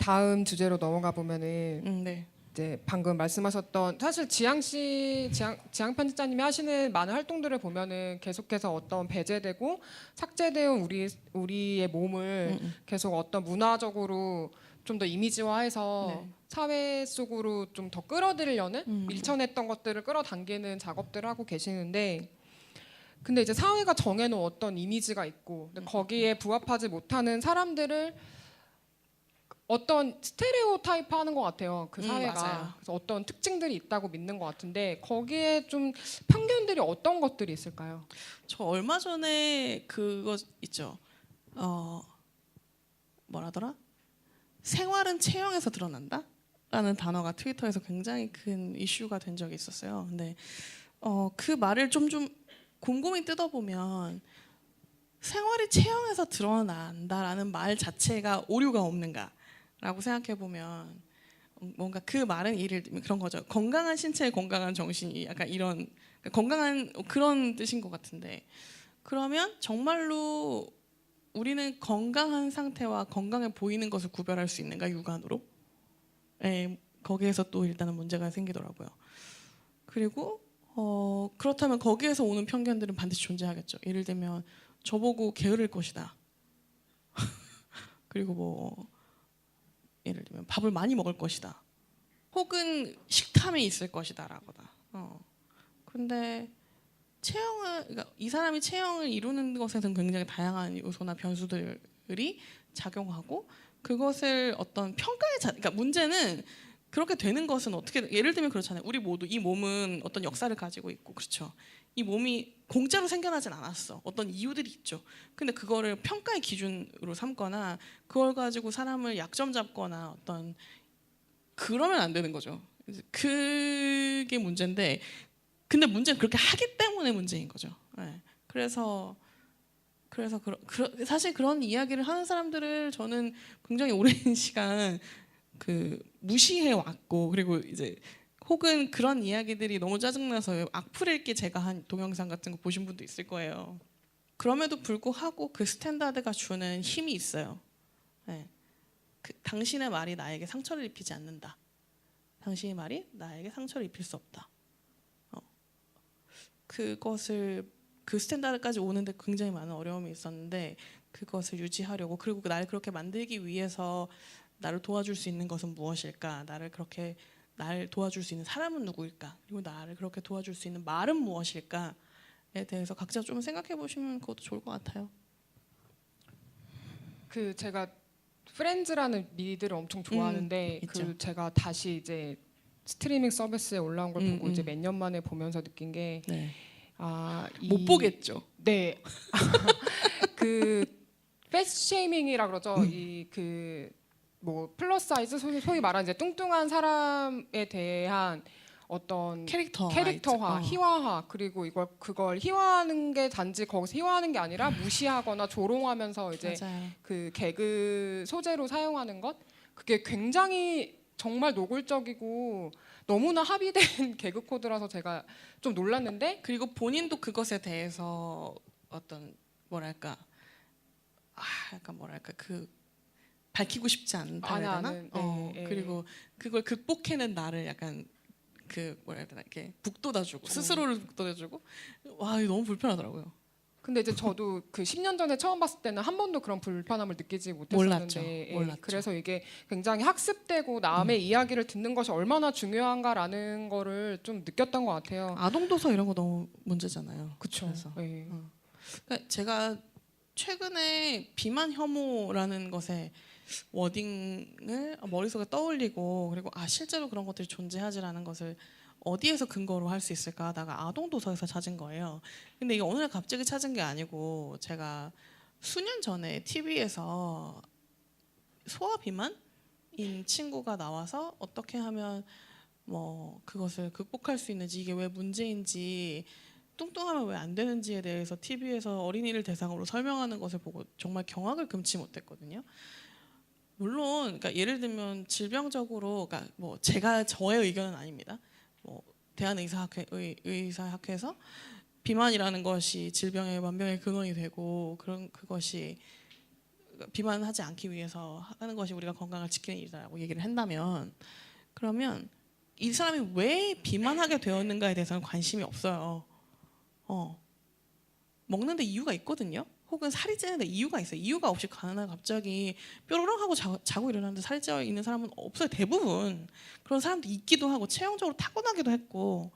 다음 주제로 넘어가 보면은 네. 이제 방금 말씀하셨던 사실 지향 편집자님이 하시는 많은 활동들을 보면은 계속해서 어떤 배제되고 삭제되어 우리의 몸을 계속 어떤 문화적으로 좀 더 이미지화해서 네. 사회 속으로 좀 더 끌어들이려는 밀쳐냈던 것들을 끌어당기는 작업들을 하고 계시는데 근데 이제 사회가 정해놓은 어떤 이미지가 있고 근데 거기에 부합하지 못하는 사람들을 어떤 스테레오 타입 하는 것 같아요. 그 사회가. 맞아요. 그래서 어떤 특징들이 있다고 믿는 것 같은데 거기에 좀 편견들이 어떤 것들이 있을까요? 저 얼마 전에 그거 있죠. 뭐라더라? 생활은 체형에서 드러난다? 라는 단어가 트위터에서 굉장히 큰 이슈가 된 적이 있었어요. 근데 그 말을 좀 곰곰이 뜯어보면 생활이 체형에서 드러난다라는 말 자체가 오류가 없는가라고 생각해보면 뭔가 그 말은 예를 들면 그런 거죠. 건강한 신체에 건강한 정신이 약간 이런 건강한 그런 뜻인 것 같은데 그러면 정말로 우리는 건강한 상태와 건강해 보이는 것을 구별할 수 있는가 육안으로? 네, 거기에서 또 일단은 문제가 생기더라고요. 그리고 그렇다면 거기에서 오는 편견들은 반드시 존재하겠죠. 예를 들면 저보고 게으를 것이다. 그리고 뭐 예를 들면 밥을 많이 먹을 것이다. 혹은 식탐이 있을 것이다라거나. 근데 체형을 그러니까 이 사람이 체형을 이루는 것에는 굉장히 다양한 요소나 변수들이 작용하고 그것을 어떤 그러니까 문제는 그렇게 되는 것은 어떻게 예를 들면 그렇잖아요. 우리 모두 이 몸은 어떤 역사를 가지고 있고 그렇죠. 이 몸이 공짜로 생겨나진 않았어. 어떤 이유들이 있죠. 근데 그거를 평가의 기준으로 삼거나 그걸 가지고 사람을 약점 잡거나 어떤 그러면 안 되는 거죠. 그게 문제인데 근데 문제는 그렇게 하기 때문에 문제인 거죠. 네. 그래서 사실 그런 이야기를 하는 사람들을 저는 굉장히 오랜 시간 무시해 왔고 그리고 이제 혹은 그런 이야기들이 너무 짜증나서 악플 읽기 제가 한 동영상 같은 거 보신 분도 있을 거예요. 그럼에도 불구하고 그 스탠다드가 주는 힘이 있어요. 네. 당신의 말이 나에게 상처를 입히지 않는다. 당신의 말이 나에게 상처를 입힐 수 없다. 그것을 그 스탠다드까지 오는데 굉장히 많은 어려움이 있었는데 그것을 유지하려고 그리고 나를 그렇게 만들기 위해서 나를 도와줄 수 있는 것은 무엇일까? 나를 도와줄 수 있는 사람은 누구일까? 그리고 나를 그렇게 도와줄 수 있는 말은 무엇일까에 대해서 각자 좀 생각해 보시면 그것도 좋을 것 같아요. 그 제가 프렌즈라는 미드를 엄청 좋아하는데 있죠. 제가 다시 이제 스트리밍 서비스에 올라온 걸 보고 이제 몇 년 만에 보면서 느낀 게 네. 못 보겠죠. 네. 그 패스 쉐이밍이라 그러죠. 뭐 플러스 사이즈 소위 말하는 이제 뚱뚱한 사람에 대한 어떤 캐릭터화, 희화화 그리고 그걸 희화하는 게 단지 거기서 희화하는 게 아니라 무시하거나 조롱하면서 이제 맞아요. 그 개그 소재로 사용하는 것 그게 굉장히 정말 노골적이고 너무나 합의된 개그 코드라서 제가 좀 놀랐는데 그리고 본인도 그것에 대해서 어떤 뭐랄까 약간 뭐랄까 밝히고 싶지 않다 해야 되나? 네. 그리고 그걸 극복해낸 나를 약간 뭐라 해야 되나 이렇게 북돋아주고 스스로를 북돋아주고 와 이거 너무 불편하더라고요. 근데 이제 저도 그 10년 전에 처음 봤을 때는 한 번도 그런 불편함을 느끼지 못했었는데 몰랐죠. 그래서 이게 굉장히 학습되고 남의 이야기를 듣는 것이 얼마나 중요한가라는 거를 좀 느꼈던 것 같아요. 아동 도서 이런 거 너무 문제잖아요. 그렇죠. 그러니까 제가 최근에 비만 혐오라는 것에 워딩을 머릿속에 떠올리고 그리고 실제로 그런 것들이 존재하지라는 것을 어디에서 근거로 할 수 있을까 하다가 아동 도서에서 찾은 거예요. 근데 이게 어느 날 갑자기 찾은 게 아니고 제가 수년 전에 TV에서 소아 비만인 친구가 나와서 어떻게 하면 뭐 그것을 극복할 수 있는지 이게 왜 문제인지 뚱뚱하면 왜 안 되는지에 대해서 TV에서 어린이를 대상으로 설명하는 것을 보고 정말 경악을 금치 못했거든요. 물론 그러니까 예를 들면 질병적으로 그러니까 뭐 저의 의견은 아닙니다. 뭐 의사학회에서 비만이라는 것이 질병의 만병의 근원이 되고 그것이 비만하지 않기 위해서 하는 것이 우리가 건강을 지키는 일이라고 얘기를 한다면 그러면 이 사람이 왜 비만하게 되었는가에 대해서는 관심이 없어요. 먹는데 이유가 있거든요. 혹은 살이 찌는데 이유가 있어요. 이유가 없이 가난하게 갑자기 뾰로롱 하고 자고 일어나는데 살이 찌어 있는 사람은 없어요. 대부분 그런 사람도 있기도 하고 체형적으로 타고나기도 했고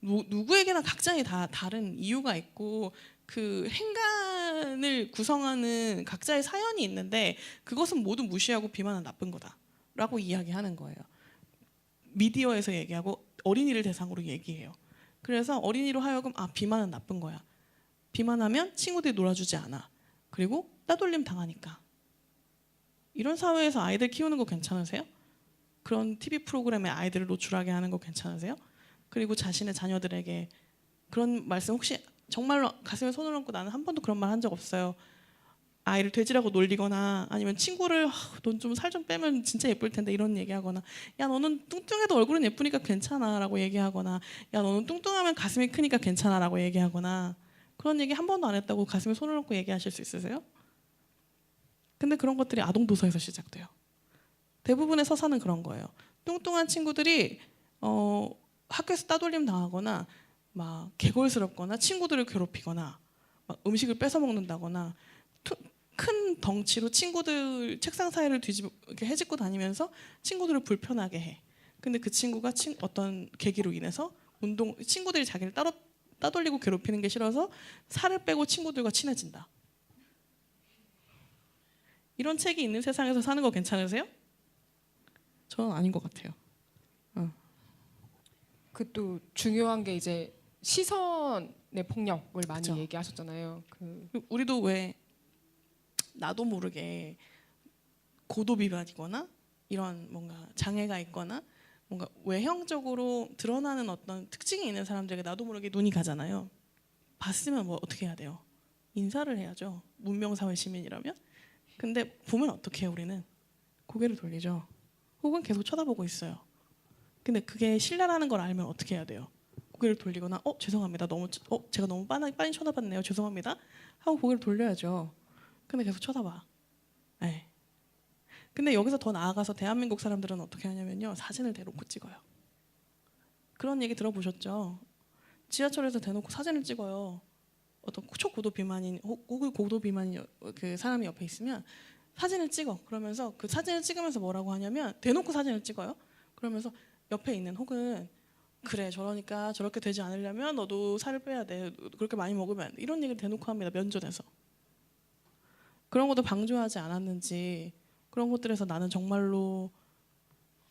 누구에게나 각자의 다 다른 이유가 있고 그 행간을 구성하는 각자의 사연이 있는데 그것은 모두 무시하고 비만은 나쁜 거다라고 이야기하는 거예요. 미디어에서 얘기하고 어린이를 대상으로 얘기해요. 그래서 어린이로 하여금 비만은 나쁜 거야. 비만하면 친구들이 놀아주지 않아. 그리고 따돌림 당하니까. 이런 사회에서 아이들 키우는 거 괜찮으세요? 그런 TV 프로그램에 아이들을 노출하게 하는 거 괜찮으세요? 그리고 자신의 자녀들에게 그런 말씀 혹시 정말로 가슴에 손을 얹고 나는 한 번도 그런 말 한 적 없어요. 아이를 돼지라고 놀리거나 아니면 친구를 넌 좀 살 좀 빼면 진짜 예쁠 텐데 이런 얘기하거나 야 너는 뚱뚱해도 얼굴은 예쁘니까 괜찮아 라고 얘기하거나 야 너는 뚱뚱하면 가슴이 크니까 괜찮아 라고 얘기하거나 그런 얘기 한 번도 안 했다고 가슴에 손을 얹고 얘기하실 수 있으세요? 근데 그런 것들이 아동도서에서 시작돼요. 대부분의 서사는 그런 거예요. 뚱뚱한 친구들이 학교에서 따돌림 당하거나 막 개골스럽거나 친구들을 괴롭히거나 막 음식을 뺏어 먹는다거나 큰 덩치로 친구들 책상 사이를 이렇게 헤집고 다니면서 친구들을 불편하게 해. 근데 그 친구가 어떤 계기로 인해서 친구들이 자기를 따돌리고 괴롭히는 게 싫어서 살을 빼고 친구들과 친해진다. 이런 책이 있는 세상에서 사는 거 괜찮으세요? 저는 아닌 것 같아요. 그 또 중요한 게 이제 시선의 폭력을 많이 그쵸. 얘기하셨잖아요. 우리도 왜 나도 모르게 고도 비만이거나 이런 뭔가 장애가 있거나 뭔가 외형적으로 드러나는 어떤 특징이 있는 사람들에게 나도 모르게 눈이 가잖아요. 봤으면 뭐 어떻게 해야 돼요? 인사를 해야죠. 문명사회 시민이라면. 근데 보면 어떻게 해요 우리는? 고개를 돌리죠. 혹은 계속 쳐다보고 있어요. 근데 그게 신뢰라는 걸 알면 어떻게 해야 돼요? 고개를 돌리거나 죄송합니다. 제가 너무 빨리 쳐다봤네요. 죄송합니다. 하고 고개를 돌려야죠. 근데 계속 쳐다봐. 네. 근데 여기서 더 나아가서 대한민국 사람들은 어떻게 하냐면요. 사진을 대놓고 찍어요. 그런 얘기 들어보셨죠? 지하철에서 대놓고 사진을 찍어요. 어떤 초고도 비만인 혹은 고도 비만인 그 사람이 옆에 있으면 사진을 찍어. 그러면서 그 사진을 찍으면서 뭐라고 하냐면 대놓고 사진을 찍어요. 그러면서 옆에 있는 혹은 그래 저러니까 저렇게 되지 않으려면 너도 살을 빼야 돼. 그렇게 많이 먹으면 안 돼. 이런 얘기를 대놓고 합니다. 면전에서. 그런 것도 방조하지 않았는지 그런 것들에서 나는 정말로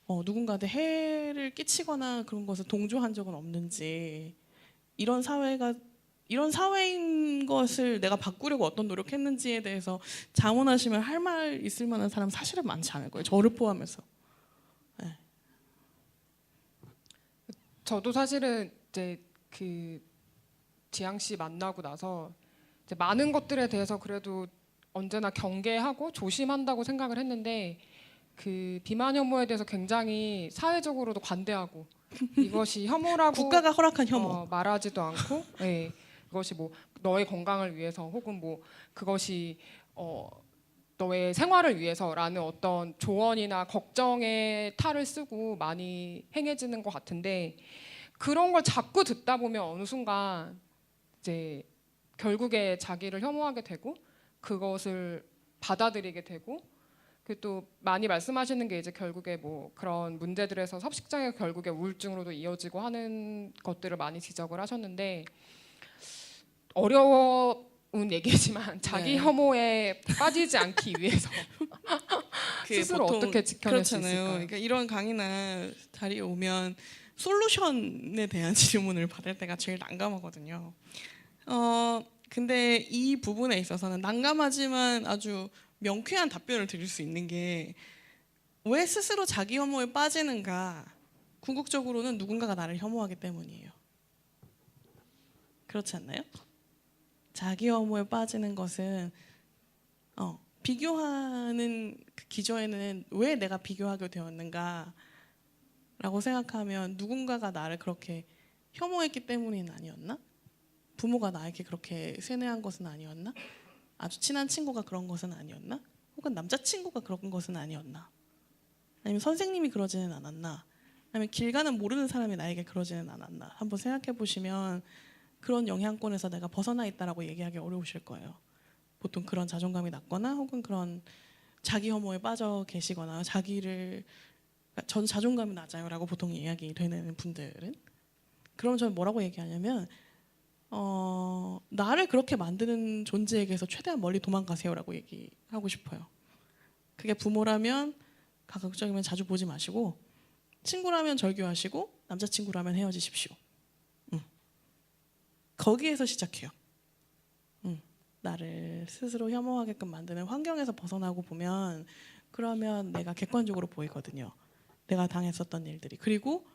누군가한테 해를 끼치거나 그런 것을 동조한 적은 없는지 이런 사회인 것을 내가 바꾸려고 어떤 노력했는지에 대해서 자문하시면 할 말 있을 만한 사람 사실은 많지 않을 거예요. 저를 포함해서. 네. 저도 사실은 이제 그 지향 씨 만나고 나서 이제 많은 것들에 대해서 그래도 언제나 경계하고 조심한다고 생각을 했는데 그 비만 혐오에 대해서 굉장히 사회적으로도 관대하고 이것이 혐오라고 국가가 허락한 혐오. 말하지도 않고 예, 그것이 뭐 너의 건강을 위해서 혹은 뭐 그것이 너의 생활을 위해서라는 어떤 조언이나 걱정의 탈을 쓰고 많이 행해지는 것 같은데 그런 걸 자꾸 듣다 보면 어느 순간 이제 결국에 자기를 혐오하게 되고 그것을 받아들이게 되고 그 또 많이 말씀하시는 게 이제 결국에 뭐 그런 문제들에서 섭식장애 결국에 우울증으로도 이어지고 하는 것들을 많이 지적을 하셨는데 어려운 얘기지만 자기 네. 혐오에 빠지지 않기 위해서 스스로 보통 어떻게 지켜낼 수 그렇잖아요. 있을까요? 그러니까 이런 강의나 자리에 오면 솔루션에 대한 질문을 받을 때가 제일 난감하거든요. 근데 이 부분에 있어서는 난감하지만 아주 명쾌한 답변을 드릴 수 있는 게 왜 스스로 자기 혐오에 빠지는가? 궁극적으로는 누군가가 나를 혐오하기 때문이에요. 그렇지 않나요? 자기 혐오에 빠지는 것은 비교하는 그 기저에는 왜 내가 비교하게 되었는가라고 생각하면 누군가가 나를 그렇게 혐오했기 때문은 아니었나? 부모가 나에게 그렇게 세뇌한 것은 아니었나? 아주 친한 친구가 그런 것은 아니었나? 혹은 남자친구가 그런 것은 아니었나? 아니면 선생님이 그러지는 않았나? 아니면 길 가는 모르는 사람이 나에게 그러지는 않았나? 한번 생각해 보시면 그런 영향권에서 내가 벗어나 있다라고 얘기하기 어려우실 거예요. 보통 그런 자존감이 낮거나 혹은 그런 자기 혐오에 빠져 계시거나 자기를 전 자존감이 낮아요라고 보통 이야기 되는 분들은 그럼 저는 뭐라고 얘기하냐면 나를 그렇게 만드는 존재에게서 최대한 멀리 도망가세요라고 얘기하고 싶어요. 그게 부모라면 가급적이면 자주 보지 마시고 친구라면 절교하시고 남자친구라면 헤어지십시오. 거기에서 시작해요. 나를 스스로 혐오하게끔 만드는 환경에서 벗어나고 보면 그러면 내가 객관적으로 보이거든요. 내가 당했었던 일들이. 그리고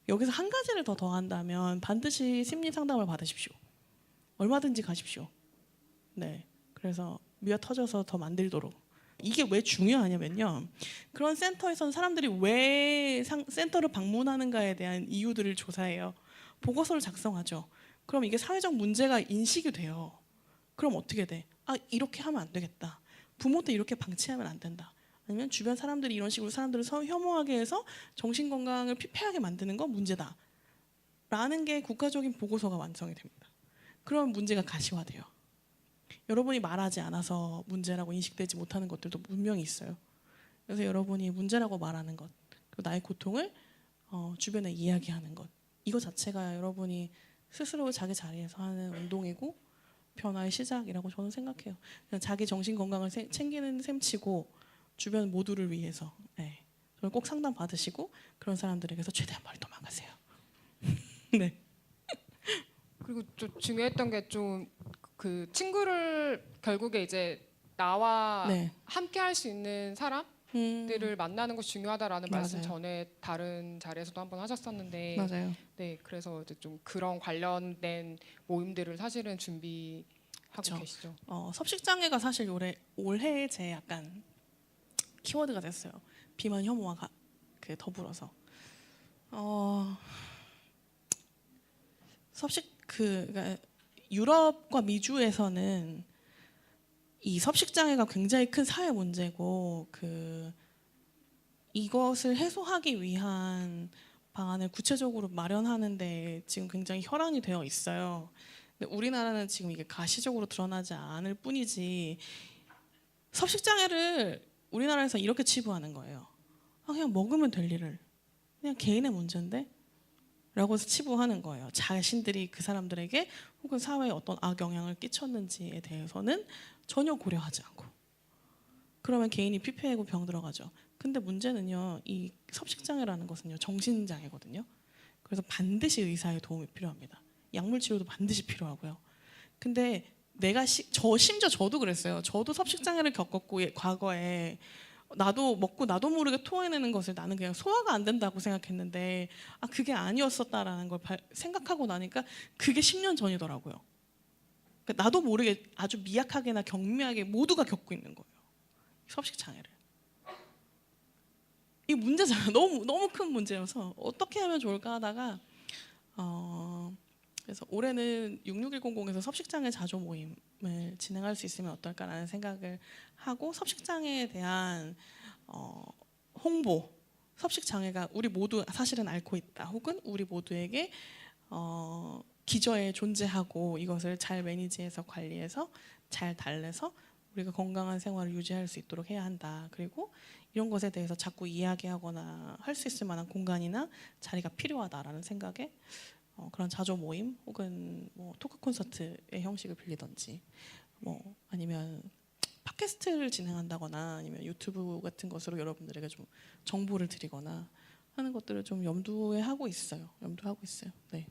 여기서 한 가지를 더 더한다면 반드시 심리 상담을 받으십시오. 얼마든지 가십시오. 네. 그래서 미어 터져서 더 만들도록. 이게 왜 중요하냐면요. 그런 센터에서는 사람들이 왜 센터를 방문하는가에 대한 이유들을 조사해요. 보고서를 작성하죠. 그럼 이게 사회적 문제가 인식이 돼요. 그럼 어떻게 돼? 아, 이렇게 하면 안 되겠다. 부모도 이렇게 방치하면 안 된다. 아니면 주변 사람들이 이런 식으로 사람들을 혐오하게 해서 정신 건강을 피폐하게 만드는 건 문제다. 라는 게 국가적인 보고서가 완성이 됩니다. 그럼 문제가 가시화돼요. 여러분이 말하지 않아서 문제라고 인식되지 못하는 것들도 분명히 있어요. 그래서 여러분이 문제라고 말하는 것, 그리고 나의 고통을 주변에 이야기하는 것, 이거 자체가 여러분이 스스로 자기 자리에서 하는 운동이고 변화의 시작이라고 저는 생각해요. 그냥 자기 정신 건강을 챙기는 셈치고 주변 모두를 위해서 저는 꼭 상담 받으시고 그런 사람들에게서 최대한 멀리 도망가세요. 네. 그리고 좀 중요했던 게 좀 그 친구를 결국에 이제 나와 네. 함께 할 수 있는 사람들을 만나는 것이 중요하다라는 말씀 맞아요. 전에 다른 자리에서도 한번 하셨었는데 맞아요. 네 그래서 이제 좀 그런 관련된 모임들을 사실은 준비하고 그쵸. 계시죠. 섭식 장애가 사실 올해 제 약간 키워드가 됐어요. 비만 혐오와 그 더불어서 섭식 그러니까 유럽과 미주에서는 이 섭식 장애가 굉장히 큰 사회 문제고 이것을 해소하기 위한 방안을 구체적으로 마련하는데 지금 굉장히 혈안이 되어 있어요. 근데 우리나라는 지금 이게 가시적으로 드러나지 않을 뿐이지 섭식 장애를 우리나라에서 이렇게 치부하는 거예요. 그냥 먹으면 될 일을 그냥 개인의 문제인데 라고 치부하는 거예요. 자신들이 그 사람들에게 혹은 사회에 어떤 악영향을 끼쳤는지에 대해서는 전혀 고려하지 않고 그러면 개인이 피폐하고 병 들어가죠. 근데 문제는요. 이 섭식장애라는 것은요. 정신장애거든요. 그래서 반드시 의사의 도움이 필요합니다. 약물 치료도 반드시 필요하고요. 근데 심지어 저도 그랬어요. 저도 섭식장애를 겪었고 과거에 나도 먹고 나도 모르게 토해내는 것을 나는 그냥 소화가 안 된다고 생각했는데 그게 아니었었다라는 걸 생각하고 나니까 그게 10년 전이더라고요. 그러니까 나도 모르게 아주 미약하게나 경미하게 모두가 겪고 있는 거예요. 섭식 장애를. 이 문제잖아요. 너무 큰 문제여서 어떻게 하면 좋을까 하다가 그래서 올해는 66100에서 섭식장애 자조 모임을 진행할 수 있으면 어떨까라는 생각을 하고 섭식장애에 대한 홍보, 섭식장애가 우리 모두 사실은 앓고 있다. 혹은 우리 모두에게 기저에 존재하고 이것을 잘 매니지해서 관리해서 잘 달래서 우리가 건강한 생활을 유지할 수 있도록 해야 한다. 그리고 이런 것에 대해서 자꾸 이야기하거나 할 수 있을 만한 공간이나 자리가 필요하다라는 생각에 그런 자조 모임 혹은 뭐 토크 콘서트의 형식을 빌리든지 뭐 아니면 팟캐스트를 진행한다거나 아니면 유튜브 같은 것으로 여러분들에게 좀 정보를 드리거나 하는 것들을 좀 염두에 하고 있어요. 네.